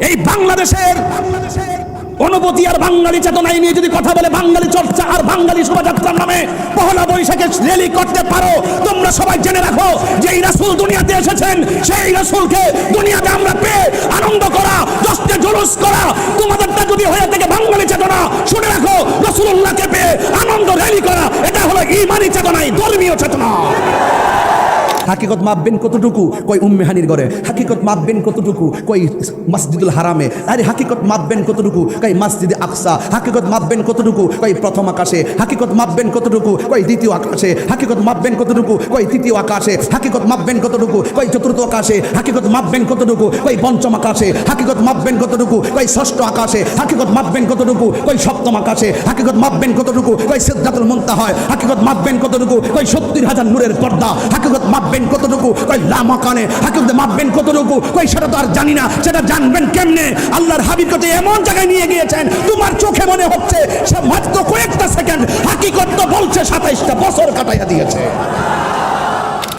এই বাংলাদেশের অনুভূতি আর বাঙালি চেতনায় নিয়ে যদি কথা বলে, বাঙালি চর্চা আর বাঙালি শোভাযাত্রার নামে পহেলা বৈশাখে র্যালি করতে পারো, তোমরা সবাই জেনে রাখো যে এই রাসূল দুনিয়াতে এসেছেন, সেই রাসূলকে দুনিয়াতে আমরা পেয়ে আনন্দ করা, জশ্নে জুলুস করা, তোমাদেরটা যদি হয়ে থাকে বাঙালি চেতনা, শুনে রাখো রাসূলুল্লাহকে পেয়ে আনন্দ র্যালি করা, এটা হলো ঈমানি চেতনাই, ধর্মীয় চেতনা। হাকিকত মাপবেন কতটুকু? কই উম্মে হানির ঘরে। হাকিকত মাপবেন কতটুকু? কই মসজিদুল হারামে। আরে হাকিকত মাপবেন কতটুকু? কই মসজিদে আকসা। হাকিকত মাপবেন কতটুকু? কই প্রথম আকাশে। হাকিকত মাপবেন কতটুকু? কই দ্বিতীয় আকাশে। হাকিকত মাপবেন কতটুকু? কই তৃতীয় আকাশে। হাকিকত মাপবেন কতটুকু? কই চতুর্থ আকাশে। হাকিকত মাপবেন কতটুকু? কই পঞ্চম আকাশে। হাকিকত মাপবেন কতটুকু? কই ষষ্ঠ আকাশে। হাকিকত মাপবেন কতটুকু? কই সপ্তম আকাশে। হাকিকত মাপবেন কতটুকু? কই সিদরাতুল মুনতাহা। হাকিকত মাপবেন কতটুকু? কই 70,000 নূরের পর্দা। হাকিকত মাপবেন কতটুকু? কই লামাকানে। হাকিকত মাপবেন কতটুকু? কই সেটা তো আর জানি না, সেটা জানবেন কেমনে? আল্লাহর হাবিব কত এমন জায়গায় নিয়ে গিয়েছেন, তোমার চোখে মনে হচ্ছে সে মাত্র কয়েকটা সেকেন্ড, হাকিকত তো বলছে 27টা বছর কাটাইয়া দিয়েছে।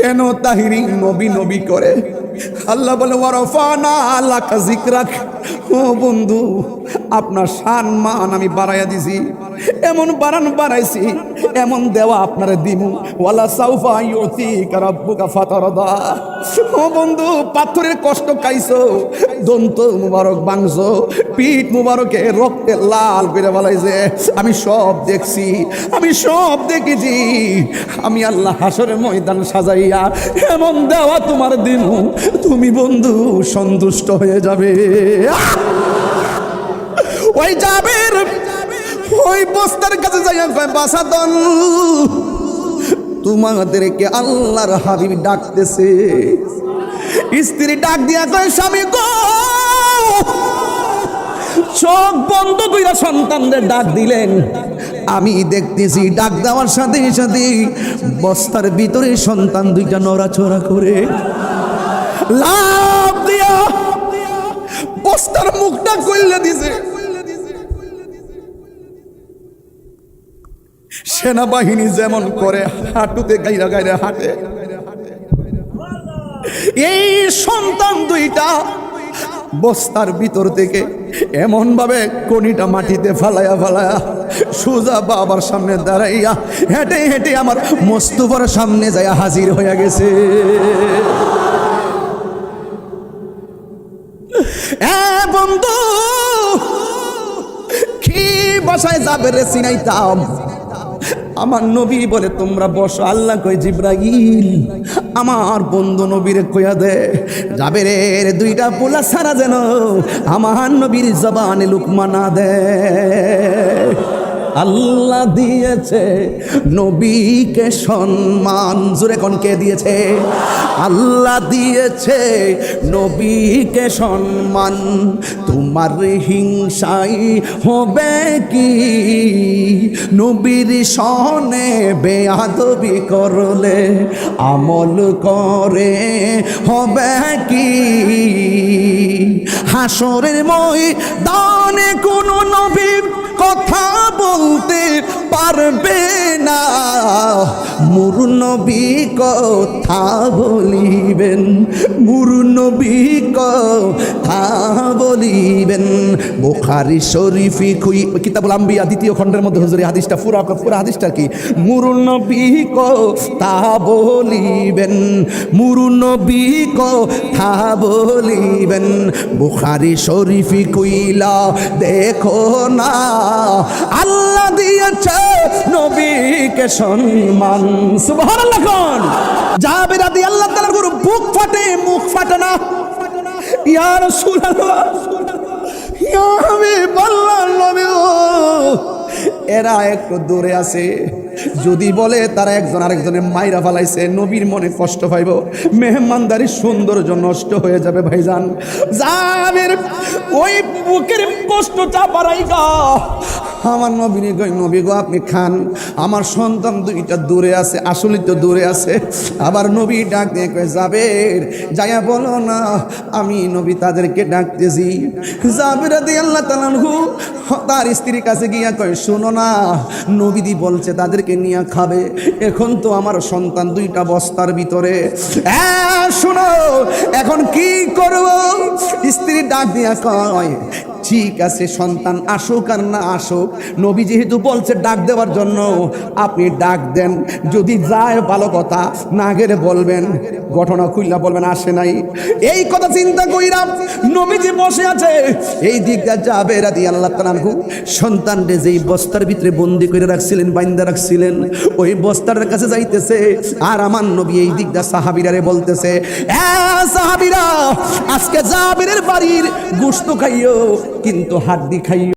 কেন তাহিরি নবী নবী করে? আল্লাহ বলে ওয়ারফানা লাকা যিকরাক। ও বন্ধু, আপনার শান মান আমি বাড়াইয়া দিছি, এমন বাড়াইছি, এমন দেওয়া আপনারে দিমু। ওয়ালা সাউফা ইউতিকা রাব্বুকা ফাতারদা। ও বন্ধু, পাথরের কষ্ট খাইছো, দন্ত মুবারক ভাঙছো, পিঠ মুবারকে রক্তে লাল করে বলাইছে, আমি সব দেখছি, আমি সব দেখেছি। আমি আল্লাহ হাসরের ময়দান সাজাইয়া এমন দেওয়া তোমার দিমু, তুমি বন্ধু সন্তুষ্ট হয়ে যাবে। ওই জাবের ওই বস্তার কাছে যাইয়া কয়, বাসাদন তোমাদেরকে আল্লাহর হাবিব ডাকতেছে। স্ত্রী ডাক দিয়া কয়, স্বামী গো। চোখ বন্ধ কইরা সন্তানদের ডাক দিলেন। আমি দেখতেছি ডাক দেওয়ার সাথে সাথে বস্তার ভিতরে সন্তান দুইটা নড়াচড়া করে লাফ দিয়া বস্তার মুখটা খুলে দিছে। সেনাবাহিনী যেমন করে হাঁটুতে গাইরা গাইরা হাঁটে, এই সন্তান দুইটা বস্তার ভিতর থেকে এমন ভাবে কনিটা মাটিতে ফালায়া ফালায়া সোজা বাবার সামনে দাঁড়াইয়া হেঁটে হেঁটে আমার মোস্তফার সামনে যায় হাজির হয়ে গেছে। বন্ধু, কি বাসায় যাবে রে চিনাইতাম। আমার নবী বলে, তোমরা বসো। আল্লাহ কই, জিব্রাইল আমার বন্ধু নবীরে কইয়া দে, জাবেরের দুইটা পোলা ছাড়া যেন আমার নবীর জবানে লুকমা না দে। আল্লাহ দিয়েছে নবীকে সম্মান, জোরে কোন কে দিয়েছে? আল্লাহ দিয়েছে নবীকে সম্মান, তোমার হিংসাই হবে কি? নবীর সনে বেয়াদবি করলে আমল করে হবে কি? হাসরের ময়দানে কোন নবী কথা বলতে পারবে না, মুরু নবী কথা বলিবেন, মুরু নবী কথা বলিবেন। বুখারী শরীফি কিতাবুল আম্বিয়া 2য় খণ্ডের মধ্যে হুজুর এই হাদিসটা পুরা হাদিসটা কি? মুরু নবী কথা বলিবেন, মুরু নবী কথা বলিবেন। বুখারী শরীফি কইলা দেখো না, আল্লাহ দিয়েছে নবীকে সম্মান। সুবহানাল্লাহ কোন? জাবের রাদিয়াল্লাহু তাআলার গুরু বুক ফাটে, মুখ ফাটে না। ইয়া রাসূলুল্লাহ, ইয়া হাবিবাল্লাহ, নবী এরা একটু দূরে আছে, যদি বলে তারা একজন আরেকজনের মাইরা ফালাইছে, নবীর মনে কষ্ট পাইব, মেহমানদারি সৌন্দর্য নষ্ট হয়ে যাবে। ভাইজান, জাবের ওই বুকের কষ্ট চাপারাইগা আমার নবীরে কই নবী গো আপনি খান, আমার সন্তান দুইটা দূরে আছে, আসলে তো দূরে আছে। আবার নবী ডাক দিয়ে কয়ে জাবের যাইয়া বলো না আমি নবী তাদেরকে ডাকতেছি। জাবের রাদিয়াল্লাহু তাআলা আনহু তার স্ত্রীর কাছে গিয়া কয় শুনো না নবীদি বলছে তাদেরকে নিয়ে খাবে, এখন তো আমার সন্তান দুইটা বস্তার ভিতরে, শুনো এখন কি করব? স্ত্রী ডাক দিয়া কয় ঠিক আছে সন্তান আসুক আর না আসুক, নবী যেহেতু বলছে ডাক দেওয়ার জন্য আপনি ডাক দেন, যদি যায় ভালো কথা, না গেলে বলবেন ঘটনা খুললা বলবেন আসে নাই। এই কথা চিন্তা কইরাম নবীজি বসে আছে, এই দিকটা যাবে রাদিয়াল্লাহু তাআলা আনহু সন্তানরে যেই বস্তার ভিতরে বন্দি করে রাখছিলেন, বাইন্দা রাখছিলেন, ওই বস্তার কাছে যাইতেছে। আর আমার নবী এই দিকটা সাহাবীরারে বলতেছে সাহাবীরা আজকে জাবেরের বাড়ির গোশত খাইও কিন্তু হাড্ডি খাইও।